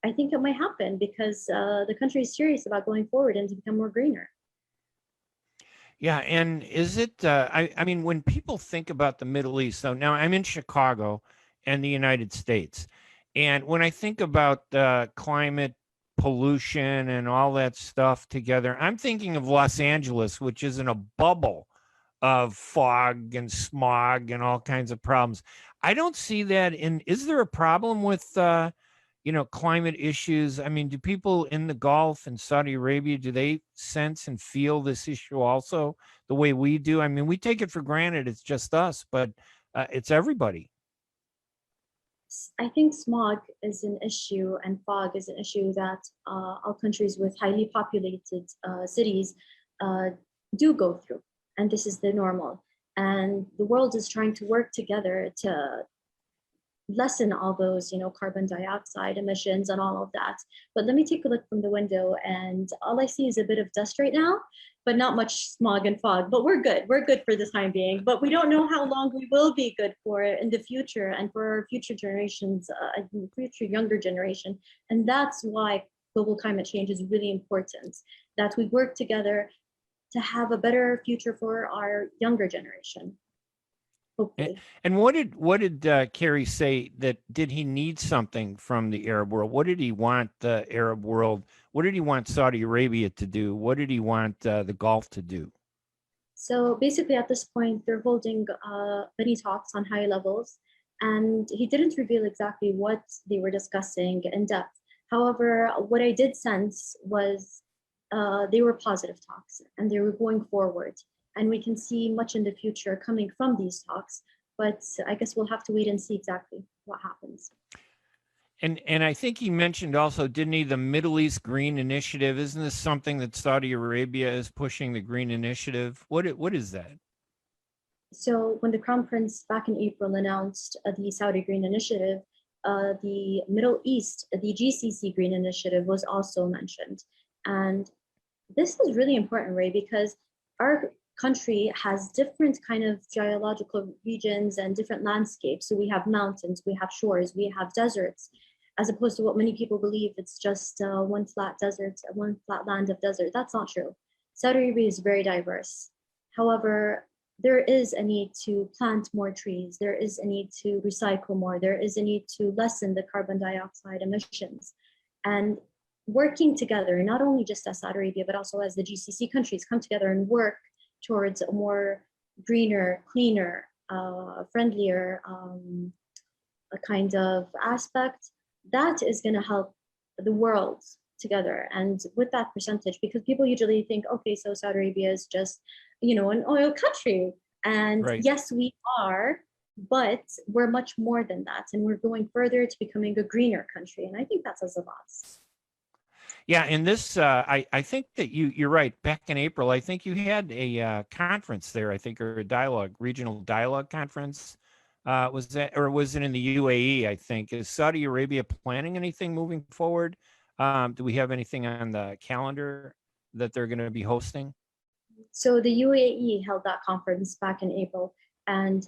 H: I think it might happen because the country is serious about going forward and to become more greener.
B: Yeah, and is it, I mean, when people think about the Middle East, so now I'm in Chicago and the United States, and when I think about climate pollution and all that stuff together, I'm thinking of Los Angeles, which is in a bubble of fog and smog and all kinds of problems. I don't see that is there a problem with, climate issues? I mean, do people in the Gulf and Saudi Arabia, do they sense and feel this issue also the way we do? I mean, we take it for granted. It's just us, but it's everybody.
H: I think smog is an issue and fog is an issue that all countries with highly populated cities do go through. And this is the normal. And the world is trying to work together to lessen all those, carbon dioxide emissions and all of that. But let me take a look from the window and all I see is a bit of dust right now, but not much smog and fog, but we're good. We're good for the time being, but we don't know how long we will be good for in the future and for our future generations, future younger generation. And that's why global climate change is really important, that we work together to have a better future for our younger generation. Hopefully.
B: And what did Kerry say that did he need something from the Arab world? What did he want the Arab world? What did he want Saudi Arabia to do? What did he want the Gulf to do?
H: So basically at this point, they're holding many talks on high levels, and he didn't reveal exactly what they were discussing in depth. However, what I did sense was they were positive talks and they were going forward. And we can see much in the future coming from these talks, but I guess we'll have to wait and see exactly what happens.
B: And I think he mentioned also, didn't he, the Middle East Green Initiative? Isn't this something that Saudi Arabia is pushing, the Green Initiative? What is that?
H: So when the Crown Prince back in April announced the Saudi Green Initiative, the Middle East, the GCC Green Initiative was also mentioned. And this is really important, Ray, because our country has different kind of geological regions and different landscapes. So we have mountains, we have shores, we have deserts, as opposed to what many people believe it's just one flat desert, one flat land of desert. That's not true. Saudi Arabia is very diverse. However, there is a need to plant more trees. There is a need to recycle more. There is a need to lessen the carbon dioxide emissions. And working together, not only just as Saudi Arabia, but also as the GCC countries come together and work towards a more greener, cleaner, friendlier a kind of aspect, that is going to help the world together. And with that percentage, because people usually think, okay, so Saudi Arabia is just, an oil country. And
B: right.
H: Yes, we are, but we're much more than that. And we're going further to becoming a greener country. And I think that says a lot.
B: Yeah, and this, I think that you're right. Back in April, I think you had a conference there, I think, or a regional dialogue conference. Was that, or was it in the UAE, I think? Is Saudi Arabia planning anything moving forward? Do we have anything on the calendar that they're going to be hosting?
H: So the UAE held that conference back in April, and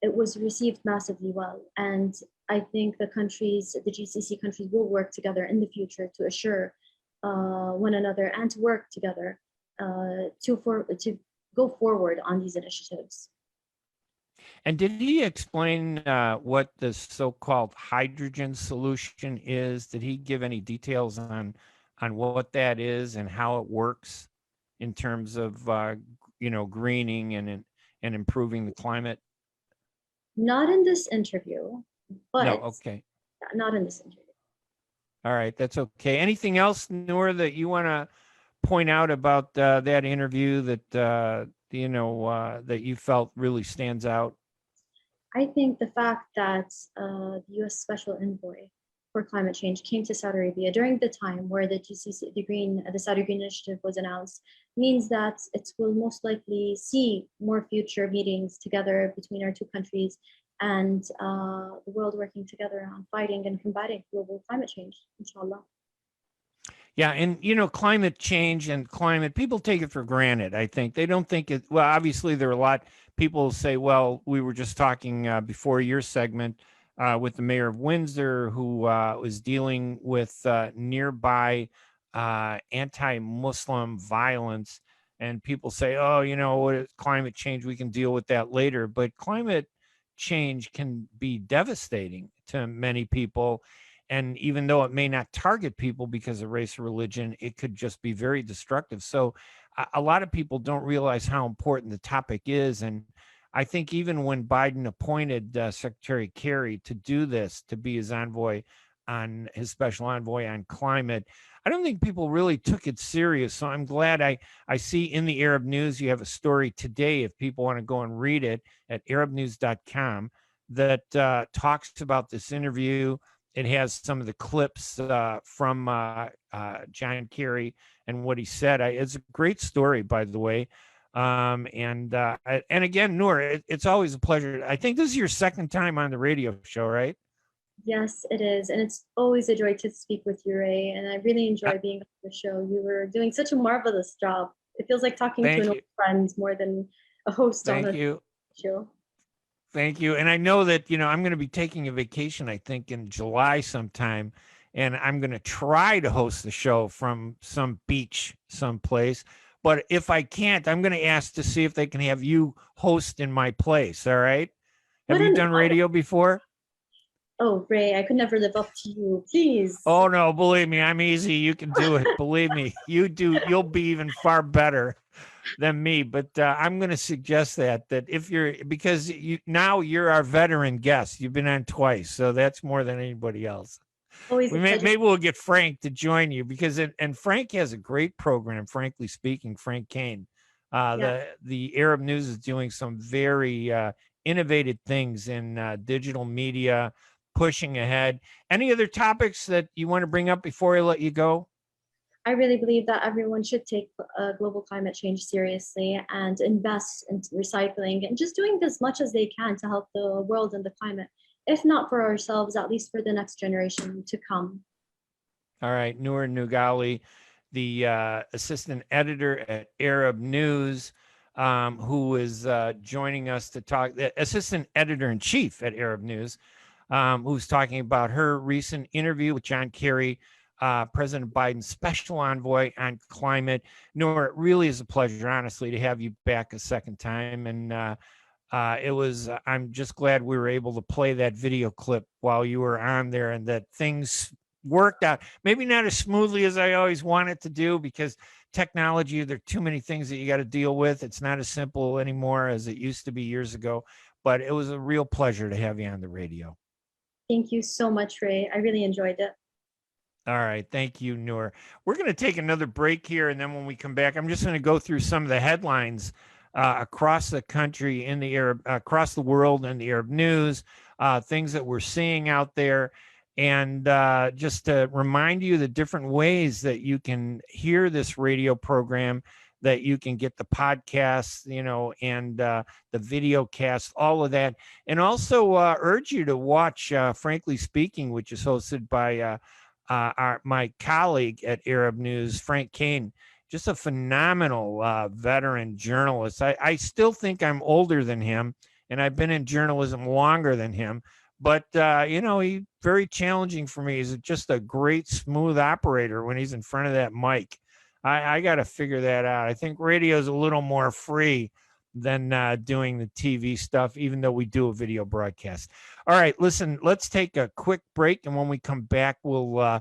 H: it was received massively well. And I think the GCC countries will work together in the future to assure one another and to work together to go forward on these initiatives.
B: And did he explain what the so-called hydrogen solution is? Did he give any details on what that is and how it works in terms of greening and improving the climate?
H: Not in this interview, but
B: no, okay.
H: Not in this interview.
B: All right, that's okay. Anything else, Noor, that you want to point out about that interview that that you felt really stands out?
H: I think the fact that the U.S. Special Envoy for climate change came to Saudi Arabia during the time where the GCC, the Saudi Green Initiative was announced, means that it will most likely see more future meetings together between our two countries and the world working together on fighting and combating global climate change, inshallah.
B: Yeah, and climate change and climate, people take it for granted. I think they don't think it. Well, obviously, there are a lot people say, well, we were just talking before your segment with the mayor of Windsor, who was dealing with nearby anti-Muslim violence, and people say, oh, what is climate change? We can deal with that later. But climate change can be devastating to many people. And even though it may not target people because of race or religion, it could just be very destructive. So a lot of people don't realize how important the topic is. And I think even when Biden appointed Secretary Kerry to do this, to be his special envoy on climate, I don't think people really took it serious. So I'm glad I see in the Arab News, you have a story today, if people want to go and read it, at arabnews.com, that talks about this interview. It has some of the clips from John Kerry and what he said. It's a great story, by the way. And again, Noor, it's always a pleasure. I think this is your second time on the radio show, right?
H: Yes, it is. And it's always a joy to speak with you, Ray. And I really enjoy being on the show. You were doing such a marvelous job. It feels like talking to an old friend more than a host on a show.
B: Thank you. And I know that, I'm going to be taking a vacation, I think, in July sometime. And I'm going to try to host the show from some beach someplace. But if I can't, I'm going to ask to see if they can have you host in my place. All right. Have you done radio before?
H: Oh, Ray, I could never live up to you. Please.
B: Oh, no, believe me, I'm easy. You can do it. Believe me, you do. You'll be even far better than me. But I'm going to suggest that if because you're our veteran guest. You've been on twice. So that's more than anybody else. Maybe we'll get Frank to join you because and Frank has a great program, frankly speaking, Frank Kane. The Arab News is doing some very innovative things in digital media, pushing ahead. Any other topics that you want to bring up before I let you go?
H: I really believe that everyone should take global climate change seriously and invest in recycling and just doing as much as they can to help the world and the climate. If not for ourselves, at least for the next generation to come.
B: All right. Noor Nugali, the assistant editor at Arab News, who is joining us to talk, the assistant editor-in-chief at Arab News, who's talking about her recent interview with John Kerry, President Biden's special envoy on climate. Noor, it really is a pleasure, honestly, to have you back a second time. And I'm just glad we were able to play that video clip while you were on there and that things worked out. Maybe not as smoothly as I always wanted to do because technology, there are too many things that you got to deal with. It's not as simple anymore as it used to be years ago, but it was a real pleasure to have you on the radio.
H: Thank you so much, Ray. I really enjoyed it.
B: All right. Thank you, Noor. We're going to take another break here. And then when we come back, I'm just going to go through some of the headlines across the country, across the world in the Arab News, things that we're seeing out there. And just to remind you the different ways that you can hear this radio program, that you can get the podcasts, and the video cast, all of that. And also urge you to watch, Frankly Speaking, which is hosted by my colleague at Arab News, Frank Kane. Just a phenomenal veteran journalist. I still think I'm older than him, and I've been in journalism longer than him. But, he's very challenging for me. He's just a great, smooth operator when he's in front of that mic. I got to figure that out. I think radio is a little more free than doing the TV stuff, even though we do a video broadcast. All right, listen, let's take a quick break. And when we come back, we'll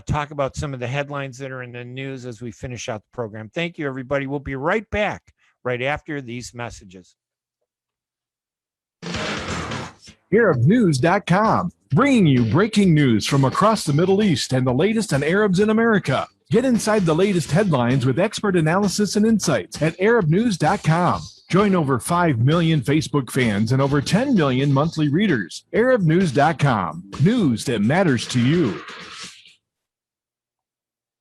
B: talk about some of the headlines that are in the news as we finish out the program. Thank you, everybody. We'll be right back right after these messages.
A: ArabNews.com, bringing you breaking news from across the Middle East and the latest on Arabs in America. Get inside the latest headlines with expert analysis and insights at ArabNews.com. Join over 5 million Facebook fans and over 10 million monthly readers. ArabNews.com. News that matters to you.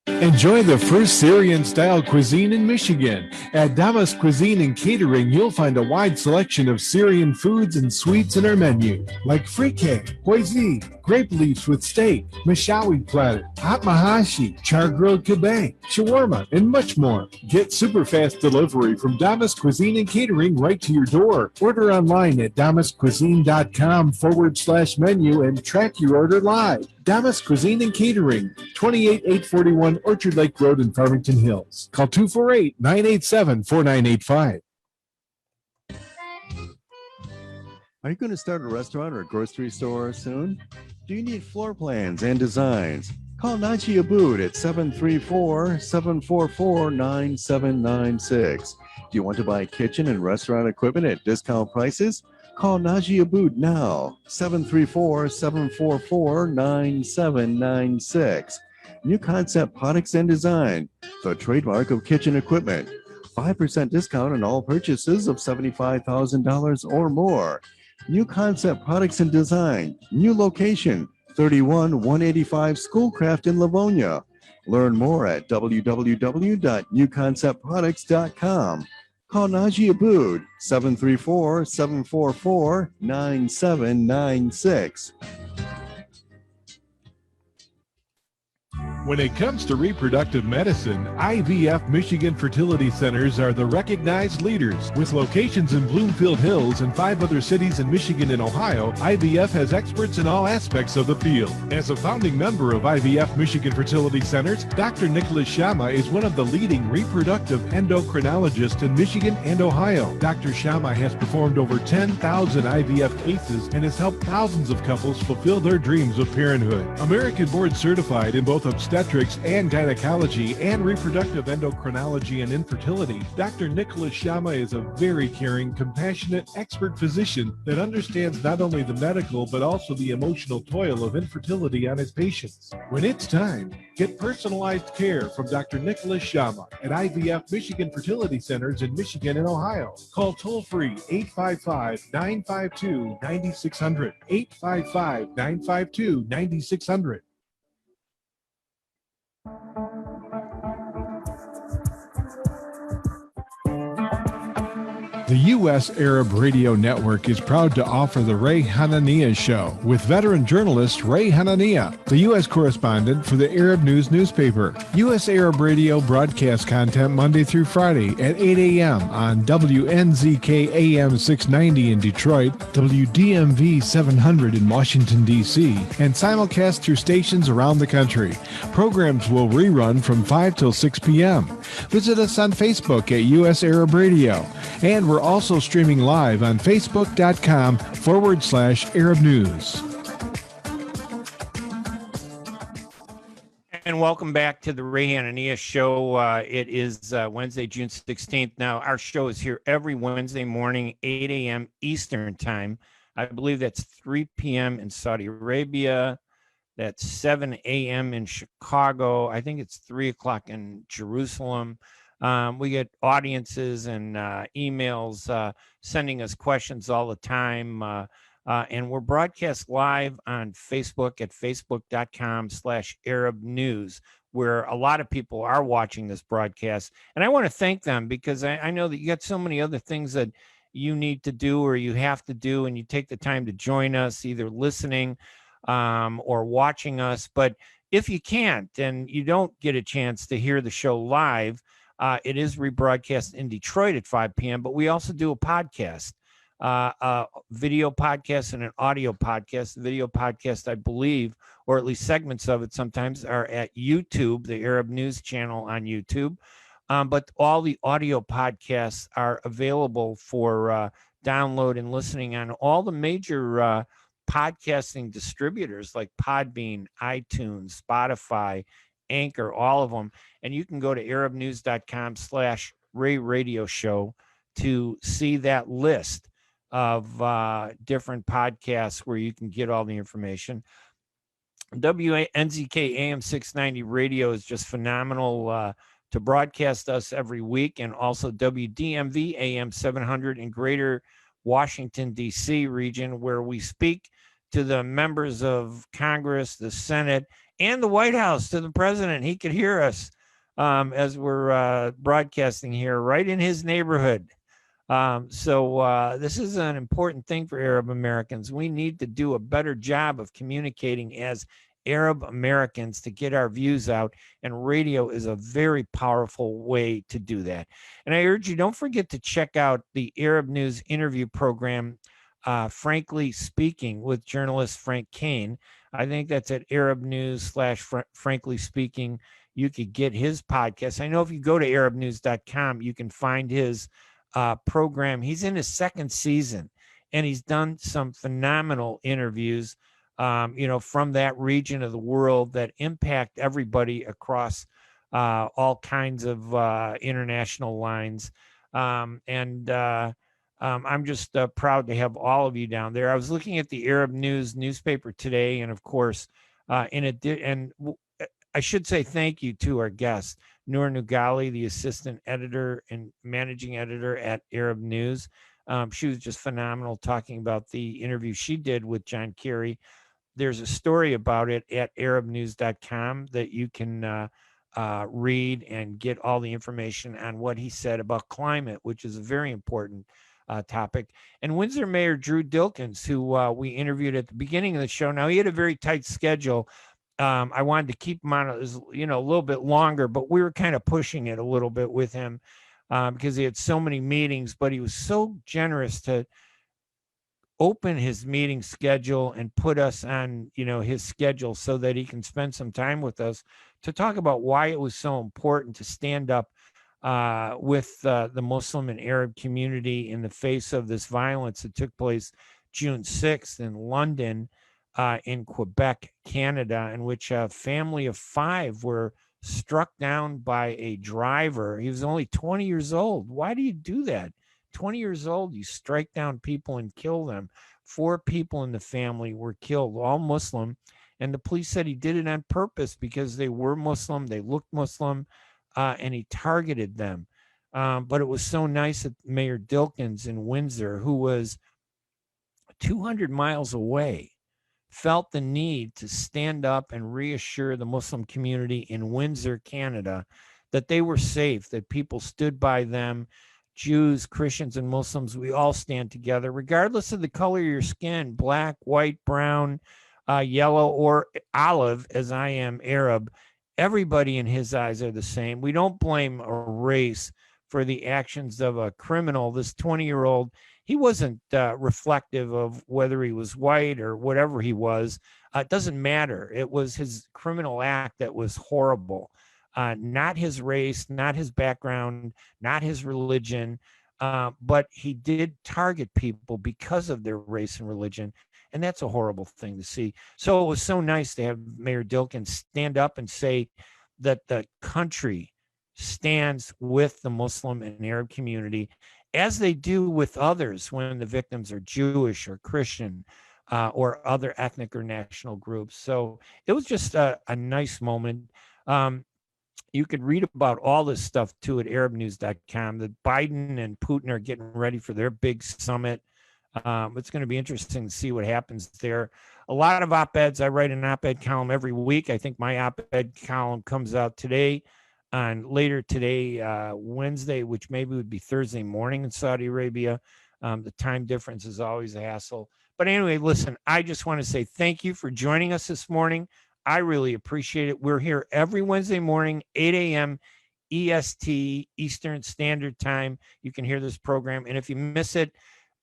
A: Enjoy the first Syrian-style cuisine in Michigan. At Damas Cuisine and Catering, you'll find a wide selection of Syrian foods and sweets in our menu, like frikeh, hoisin, grape leaves with steak, mashawi platter, hot mahashi, char-grilled kebab, shawarma, and much more. Get super fast delivery from Damas Cuisine and Catering right to your door. Order online at damascuisine.com/menu and track your order live. Damas Cuisine and Catering, 28841 Orchard Lake Road in Farmington Hills. Call 248-987-4985.
J: Are you going to start a restaurant or grocery store soon? Do you need floor plans and designs? Call Naji Abood at 734-744-9796. Do you want to buy kitchen and restaurant equipment at discount prices? Call Naji Abood now, 734-744-9796. New Concept Products and Design, the trademark of kitchen equipment. 5% discount on all purchases of $75,000 or more. New Concept Products and Design, new location, 31185 Schoolcraft in Livonia. Learn more at www.newconceptproducts.com. Call Naji Abood, 734-744-9796.
A: When it comes to reproductive medicine, IVF Michigan Fertility Centers are the recognized leaders. With locations in Bloomfield Hills and 5 other cities in Michigan and Ohio, IVF has experts in all aspects of the field. As a founding member of IVF Michigan Fertility Centers, Dr. Nicholas Shama is one of the leading reproductive endocrinologists in Michigan and Ohio. Dr. Shama has performed over 10,000 IVF cases and has helped thousands of couples fulfill their dreams of parenthood. American board certified in both obstetrics and gynecology and reproductive endocrinology and infertility, Dr. Nicholas Shama is a very caring, compassionate, expert physician that understands not only the medical but also the emotional toil of infertility on his patients. When it's time, get personalized care from Dr. Nicholas Shama at IVF Michigan Fertility Centers in Michigan and Ohio. Call toll-free 855-952-9600, 855-952-9600. The U.S. Arab Radio Network is proud to offer the Ray Hanania Show with veteran journalist Ray Hanania, the U.S. correspondent for the Arab News newspaper. U.S. Arab Radio broadcasts content Monday through Friday at 8 a.m. on WNZK AM 690 in Detroit, WDMV 700 in Washington, D.C., and simulcast through stations around the country. Programs will rerun from 5 till 6 p.m. Visit us on Facebook at U.S. Arab Radio, and we're also streaming live on Facebook.com/Arab News.
B: And welcome back to the Ray Hanania Show. It is Wednesday, June 16th. Now, our show is here every Wednesday morning, 8 a.m. Eastern Time. I believe that's 3 p.m. in Saudi Arabia. That's 7 a.m. in Chicago. I think it's 3 o'clock in Jerusalem. We get audiences and emails sending us questions all the time. And we're broadcast live on Facebook at facebook.com/Arab News, where a lot of people are watching this broadcast. And I want to thank them because I know that you got so many other things that you need to do or you have to do, and you take the time to join us, either listening or watching us. But if you can't and you don't get a chance to hear the show live, it is rebroadcast in Detroit at 5 p.m., but we also do a podcast, a video podcast and an audio podcast. The video podcast, I believe, or at least segments of it sometimes, are at YouTube, the Arab News channel on YouTube. But all the audio podcasts are available for download and listening on all the major podcasting distributors like Podbean, iTunes, Spotify, Anchor, all of them. And you can go to arabnews.com/Ray Radio Show to see that list of different podcasts where you can get all the information. WNZK AM 690 radio is just phenomenal to broadcast us every week, and also WDMV AM 700 in Greater Washington, D.C. region, where we speak to the members of Congress, the Senate, and the White House, to the president. He could hear us as we're broadcasting here right in his neighborhood. So this is an important thing for Arab Americans. We need to do a better job of communicating as Arab Americans to get our views out, and radio is a very powerful way to do that. And I urge you, don't forget to check out the Arab News interview program, Frankly Speaking, with journalist Frank Kane. I think that's at Arab News / Frankly Speaking. You could get his podcast. I know if you go to arabnews.com, you can find his program. He's in his second season, and he's done some phenomenal interviews, from that region of the world that impact everybody across all kinds of international lines. I'm just proud to have all of you down there. I was looking at the Arab News newspaper today, and of course, I should say thank you to our guest, Noor Nugali, the assistant editor and managing editor at Arab News. She was just phenomenal talking about the interview she did with John Kerry. There's a story about it at arabnews.com that you can read and get all the information on what he said about climate, which is a very important topic. And Windsor Mayor Drew Dilkens, who we interviewed at the beginning of the show. Now, he had a very tight schedule. I wanted to keep him on, a little bit longer, but we were kind of pushing it a little bit with him because he had so many meetings, but he was so generous to open his meeting schedule and put us on, his schedule so that he can spend some time with us to talk about why it was so important to stand up with the Muslim and Arab community in the face of this violence that took place June 6th in London, in Quebec, Canada, in which a family of 5 were struck down by a driver. He was only 20 years old. Why do you do that? 20 years old, you strike down people and kill them. 4 people in the family were killed, all Muslim. And the police said he did it on purpose because they were Muslim, they looked Muslim, and he targeted them. But it was so nice that Mayor Dilkens in Windsor, who was 200 miles away, felt the need to stand up and reassure the Muslim community in Windsor, Canada, that they were safe, that people stood by them. Jews, Christians, and Muslims, we all stand together, regardless of the color of your skin, black, white, brown, yellow, or olive, as I am Arab. Everybody in his eyes are the same. We don't blame a race for the actions of a criminal. This 20-year-old, he wasn't reflective of whether he was white or whatever he was. It doesn't matter. It was his criminal act that was horrible. Not his race, not his background, not his religion, but he did target people because of their race and religion. And that's a horrible thing to see. So it was so nice to have Mayor Dilkens stand up and say that the country stands with the Muslim and Arab community, as they do with others when the victims are Jewish or Christian or other ethnic or national groups. So it was just a nice moment. You could read about all this stuff too at arabnews.com. That Biden and Putin are getting ready for their big summit. It's going to be interesting to see what happens there. A lot of op-eds. I write an op-ed column every week. I think my op-ed column comes out today, later today, Wednesday, which maybe would be Thursday morning in Saudi Arabia. The time difference is always a hassle. But anyway, listen, I just want to say thank you for joining us this morning. I really appreciate it. We're here every Wednesday morning, 8 a.m. EST, Eastern Standard Time. You can hear this program. And if you miss it,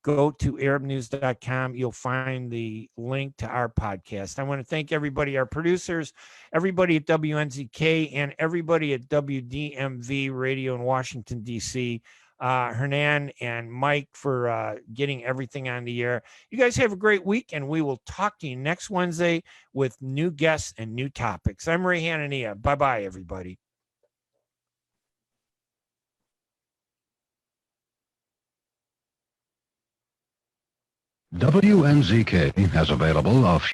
B: go to arabnews.com. You'll find the link to our podcast. I want to thank everybody, our producers, everybody at WNZK, and everybody at WDMV Radio in Washington, D.C., Hernan and Mike for getting everything on the air. You guys have a great week, and we will talk to you next Wednesday with new guests and new topics. I'm Ray Hanania. Bye-bye, everybody.
K: WNZK has available a